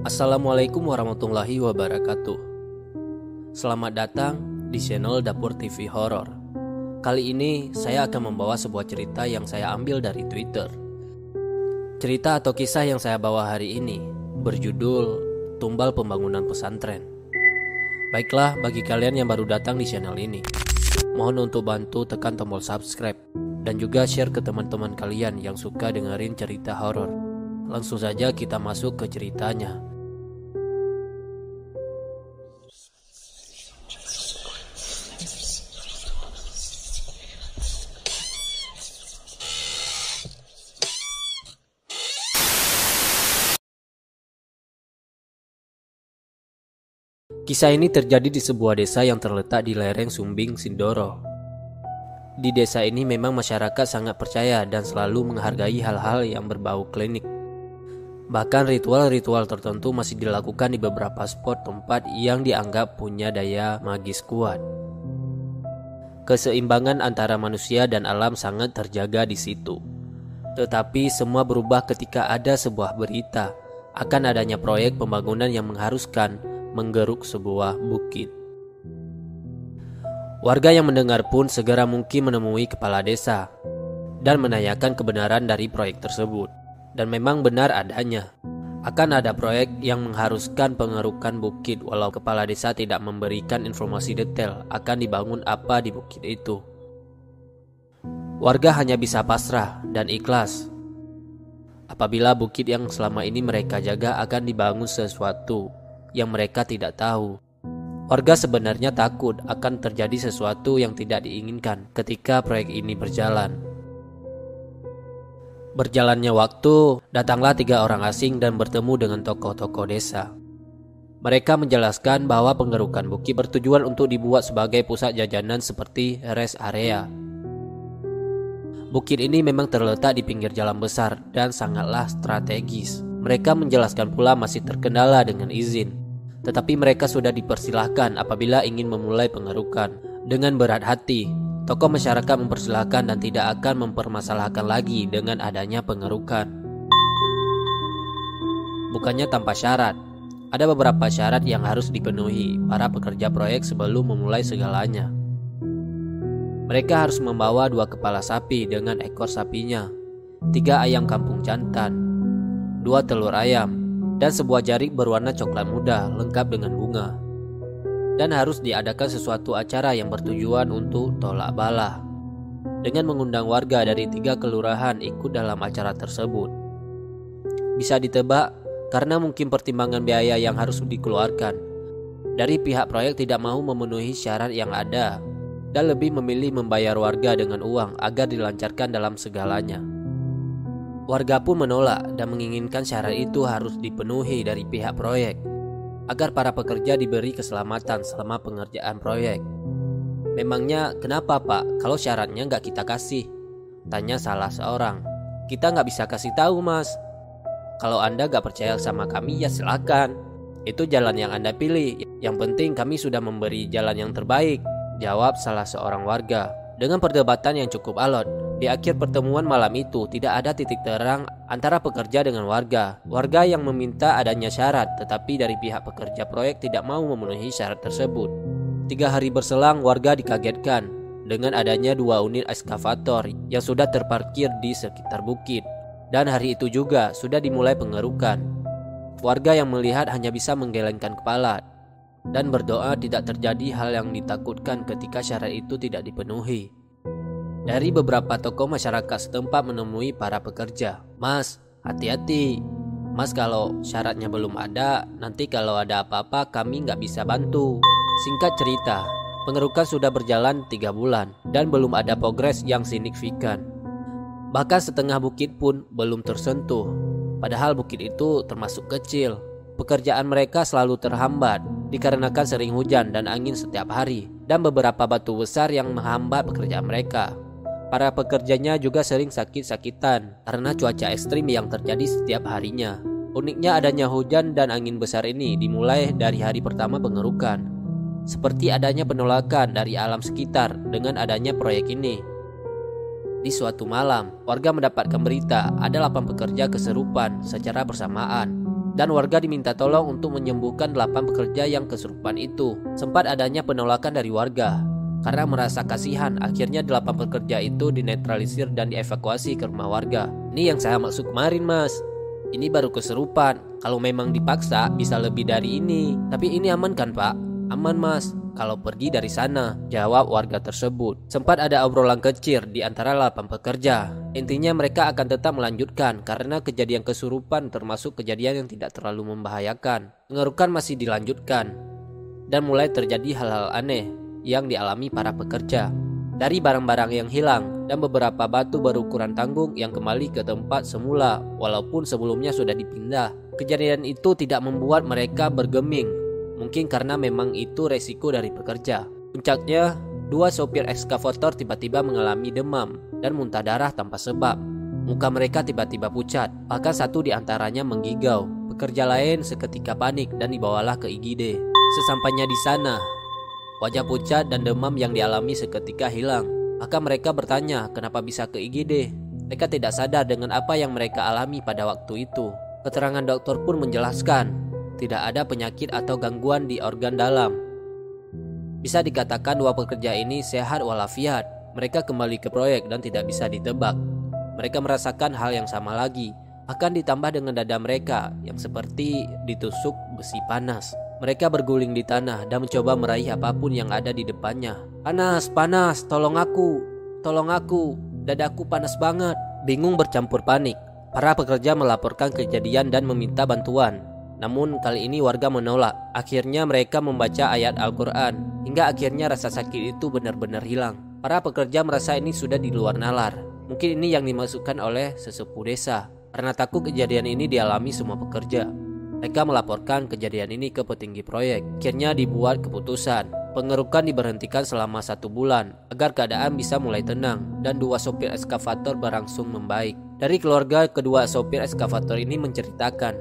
Assalamualaikum warahmatullahi wabarakatuh. Selamat datang di channel Dapur TV Horor. Kali ini saya akan membawa sebuah cerita yang saya ambil dari Twitter. Cerita atau kisah yang saya bawa hari ini berjudul Tumbal Pembangunan Pesantren. Baiklah, bagi kalian yang baru datang di channel ini, mohon untuk bantu tekan tombol subscribe dan juga share ke teman-teman kalian yang suka dengerin cerita horor. Langsung saja kita masuk ke ceritanya. Kisah ini terjadi di sebuah desa yang terletak di lereng Sumbing, Sindoro. Di desa ini memang masyarakat sangat percaya dan selalu menghargai hal-hal yang berbau klinik. Bahkan ritual-ritual tertentu masih dilakukan di beberapa spot tempat yang dianggap punya daya magis kuat. Keseimbangan antara manusia dan alam sangat terjaga di situ. Tetapi semua berubah ketika ada sebuah berita akan adanya proyek pembangunan yang mengharuskan menggeruk sebuah bukit. Warga yang mendengar pun segera mungkin menemui kepala desa dan menanyakan kebenaran dari proyek tersebut. Dan memang benar adanya. Akan ada proyek yang mengharuskan pengerukan bukit, walau kepala desa tidak memberikan informasi detail akan dibangun apa di bukit itu. Warga hanya bisa pasrah dan ikhlas apabila bukit yang selama ini mereka jaga akan dibangun sesuatu yang mereka tidak tahu. Warga sebenarnya takut akan terjadi sesuatu yang tidak diinginkan ketika proyek ini berjalan. Berjalannya waktu, datanglah 3 orang asing dan bertemu dengan tokoh-tokoh desa. Mereka menjelaskan bahwa pengerukan bukit bertujuan untuk dibuat sebagai pusat jajanan seperti rest area. Bukit ini memang terletak di pinggir jalan besar dan sangatlah strategis. Mereka menjelaskan pula masih terkendala dengan izin, tetapi mereka sudah dipersilahkan apabila ingin memulai pengerukan. Dengan berat hati, tokoh masyarakat mempersilahkan dan tidak akan mempermasalahkan lagi dengan adanya pengerukan. Bukannya tanpa syarat, ada beberapa syarat yang harus dipenuhi para pekerja proyek sebelum memulai segalanya. Mereka harus membawa 2 kepala sapi dengan ekor sapinya, 3 ayam kampung jantan, 2 telur ayam, dan sebuah jarik berwarna coklat muda lengkap dengan bunga. Dan harus diadakan sesuatu acara yang bertujuan untuk tolak bala, dengan mengundang warga dari 3 kelurahan ikut dalam acara tersebut. Bisa ditebak karena mungkin pertimbangan biaya yang harus dikeluarkan, dari pihak proyek tidak mau memenuhi syarat yang ada dan lebih memilih membayar warga dengan uang agar dilancarkan dalam segalanya. Warga pun menolak dan menginginkan syarat itu harus dipenuhi dari pihak proyek agar para pekerja diberi keselamatan selama pengerjaan proyek. Memangnya kenapa Pak kalau syaratnya nggak kita kasih? Tanya salah seorang. Kita nggak bisa kasih tahu Mas. Kalau Anda nggak percaya sama kami ya silakan. Itu jalan yang Anda pilih. Yang penting kami sudah memberi jalan yang terbaik, jawab salah seorang warga. Dengan perdebatan yang cukup alot, di akhir pertemuan malam itu tidak ada titik terang antara pekerja dengan warga. Warga yang meminta adanya syarat, tetapi dari pihak pekerja proyek tidak mau memenuhi syarat tersebut. 3 hari berselang, warga dikagetkan dengan adanya 2 unit ekskavator yang sudah terparkir di sekitar bukit. Dan hari itu juga sudah dimulai pengerukan. Warga yang melihat hanya bisa menggelengkan kepala dan berdoa tidak terjadi hal yang ditakutkan ketika syarat itu tidak dipenuhi. Dari beberapa tokoh masyarakat setempat menemui para pekerja. Mas, hati-hati. Mas, kalau syaratnya belum ada, nanti kalau ada apa-apa kami nggak bisa bantu. Singkat cerita, pengerukan sudah berjalan 3 bulan dan belum ada progres yang signifikan. Bahkan setengah bukit pun belum tersentuh. Padahal bukit itu termasuk kecil. Pekerjaan mereka selalu terhambat dikarenakan sering hujan dan angin setiap hari dan beberapa batu besar yang menghambat pekerjaan mereka. Para pekerjanya juga sering sakit-sakitan karena cuaca ekstrim yang terjadi setiap harinya. Uniknya adanya hujan dan angin besar ini dimulai dari hari pertama pengerukan. Seperti adanya penolakan dari alam sekitar dengan adanya proyek ini. Di suatu malam, warga mendapatkan berita ada 8 pekerja kesurupan secara bersamaan. dan warga diminta tolong untuk menyembuhkan 8 pekerja yang kesurupan itu. Sempat adanya penolakan dari warga. Karena merasa kasihan, akhirnya 8 pekerja itu dinetralisir dan dievakuasi ke rumah warga. Ini yang saya maksud kemarin, Mas. Ini baru kesurupan. Kalau memang dipaksa bisa lebih dari ini. Tapi ini aman kan, Pak? Aman, Mas. Kalau pergi dari sana, jawab warga tersebut. Sempat ada obrolan kecil di antara 8 pekerja. Intinya mereka akan tetap melanjutkan karena kejadian kesurupan termasuk kejadian yang tidak terlalu membahayakan. Pengerukan masih dilanjutkan dan mulai terjadi hal-hal aneh yang dialami para pekerja. Dari barang-barang yang hilang dan beberapa batu berukuran tanggung yang kembali ke tempat semula walaupun sebelumnya sudah dipindah. Kejadian itu tidak membuat mereka bergeming, mungkin karena memang itu resiko dari pekerja. Puncaknya, 2 sopir ekskavator tiba-tiba mengalami demam dan muntah darah tanpa sebab. Muka mereka tiba-tiba pucat, bahkan satu di antaranya menggigau. Pekerja lain seketika panik dan dibawalah ke IGD. Sesampainya di sana, wajah pucat dan demam yang dialami seketika hilang. Maka mereka bertanya kenapa bisa ke IGD. Mereka tidak sadar dengan apa yang mereka alami pada waktu itu. Keterangan dokter pun menjelaskan tidak ada penyakit atau gangguan di organ dalam. Bisa dikatakan 2 pekerja ini sehat walafiat. Mereka kembali ke proyek dan tidak bisa ditebak. Mereka merasakan hal yang sama lagi, akan ditambah dengan dada mereka yang seperti ditusuk besi panas. Mereka berguling di tanah dan mencoba meraih apapun yang ada di depannya. Panas, panas, tolong aku, dadaku panas banget. Bingung bercampur panik, para pekerja melaporkan kejadian dan meminta bantuan. Namun kali ini warga menolak. Akhirnya mereka membaca ayat Al-Quran, hingga akhirnya rasa sakit itu benar-benar hilang. Para pekerja merasa ini sudah di luar nalar. Mungkin ini yang dimaksudkan oleh sesepuh desa. Karena takut kejadian ini dialami semua pekerja, mereka melaporkan kejadian ini ke petinggi proyek. Akhirnya dibuat keputusan. Pengerukan diberhentikan selama 1 bulan agar keadaan bisa mulai tenang dan 2 sopir ekskavator berangsung membaik. Dari keluarga kedua sopir ekskavator ini menceritakan,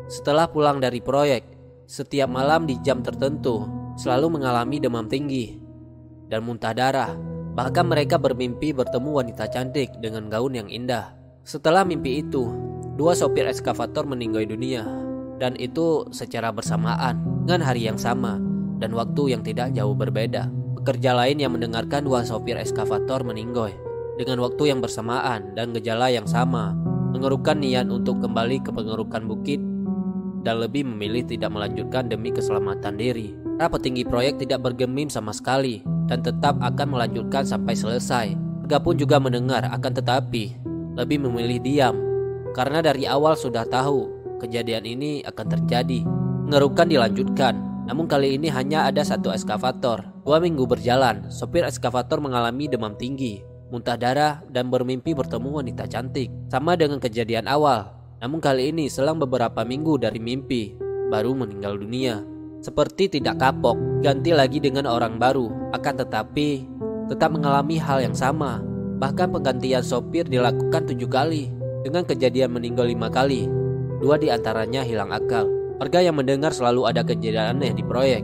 setelah pulang dari proyek, setiap malam di jam tertentu selalu mengalami demam tinggi dan muntah darah. Bahkan mereka bermimpi bertemu wanita cantik dengan gaun yang indah. Setelah mimpi itu, 2 sopir ekskavator meninggal dunia. Dan itu secara bersamaan dengan hari yang sama dan waktu yang tidak jauh berbeda. Pekerja lain yang mendengarkan 2 sopir ekskavator meninggal dengan waktu yang bersamaan dan gejala yang sama, mengerukan niat untuk kembali ke pengerukan bukit dan lebih memilih tidak melanjutkan demi keselamatan diri. Para petinggi proyek tidak bergeming sama sekali dan tetap akan melanjutkan sampai selesai. Warga pun juga mendengar, akan tetapi lebih memilih diam karena dari awal sudah tahu kejadian ini akan terjadi. Pengerukan dilanjutkan, namun kali ini hanya ada 1 ekskavator. 2 minggu berjalan, sopir ekskavator mengalami demam tinggi, muntah darah, dan bermimpi bertemu wanita cantik. Sama dengan kejadian awal, namun kali ini selang beberapa minggu dari mimpi, baru meninggal dunia. Seperti tidak kapok, ganti lagi dengan orang baru, akan tetapi tetap mengalami hal yang sama. Bahkan penggantian sopir dilakukan 7 kali, dengan kejadian meninggal 5 kali. 2 di antaranya hilang akal. Warga yang mendengar selalu ada kejadian aneh di proyek,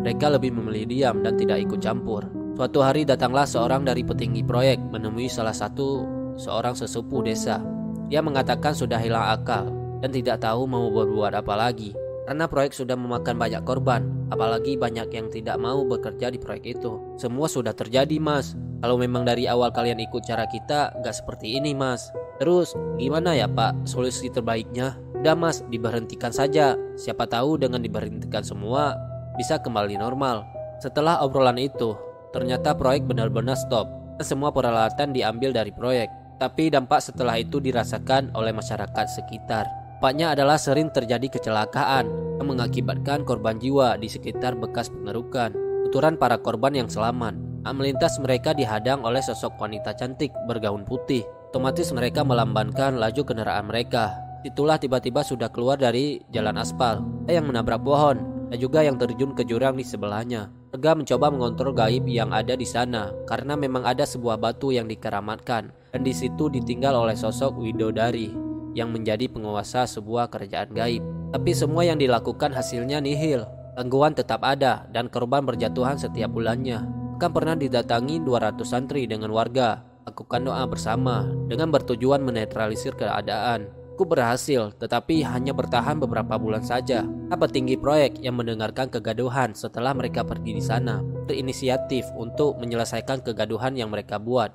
mereka lebih memilih diam dan tidak ikut campur. Suatu hari datanglah seorang dari petinggi proyek menemui seorang sesepuh desa. Dia mengatakan sudah hilang akal dan tidak tahu mau berbuat apa lagi. Karena proyek sudah memakan banyak korban, apalagi banyak yang tidak mau bekerja di proyek itu. Semua sudah terjadi, Mas. Kalau memang dari awal kalian ikut cara kita, gak seperti ini, Mas. Terus gimana ya, Pak, solusi terbaiknya? Udah, Mas, diberhentikan saja. Siapa tahu dengan diberhentikan semua bisa kembali normal. Setelah obrolan itu, ternyata proyek benar-benar stop dan semua peralatan diambil dari proyek. Tapi dampak setelah itu dirasakan oleh masyarakat sekitar. Dampaknya adalah sering terjadi kecelakaan yang mengakibatkan korban jiwa di sekitar bekas pengerukan. Tuturan para korban yang selamat. Melintas mereka dihadang oleh sosok wanita cantik bergaun putih. Otomatis mereka melambankan laju kendaraan mereka. Itulah tiba-tiba sudah keluar dari jalan aspal, yang menabrak pohon dan juga yang terjun ke jurang di sebelahnya. Warga mencoba mengontrol gaib yang ada di sana karena memang ada sebuah batu yang dikeramatkan dan di situ ditinggal oleh sosok widodari yang menjadi penguasa sebuah kerajaan gaib. Tapi semua yang dilakukan hasilnya nihil. Gangguan tetap ada dan korban berjatuhan setiap bulannya. Bahkan pernah didatangi 200 santri dengan warga lakukan doa bersama dengan bertujuan menetralisir keadaan. Ku berhasil, tetapi hanya bertahan beberapa bulan saja. Petinggi proyek yang mendengarkan kegaduhan setelah mereka pergi di sana berinisiatif untuk menyelesaikan kegaduhan yang mereka buat.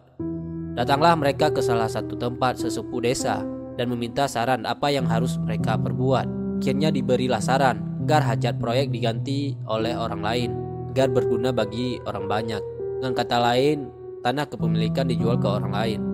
Datanglah mereka ke salah satu tempat sesepuh desa dan meminta saran apa yang harus mereka perbuat. Akhirnya diberilah saran agar hajat proyek diganti oleh orang lain agar berguna bagi orang banyak. Dengan kata lain, tanah kepemilikan dijual ke orang lain.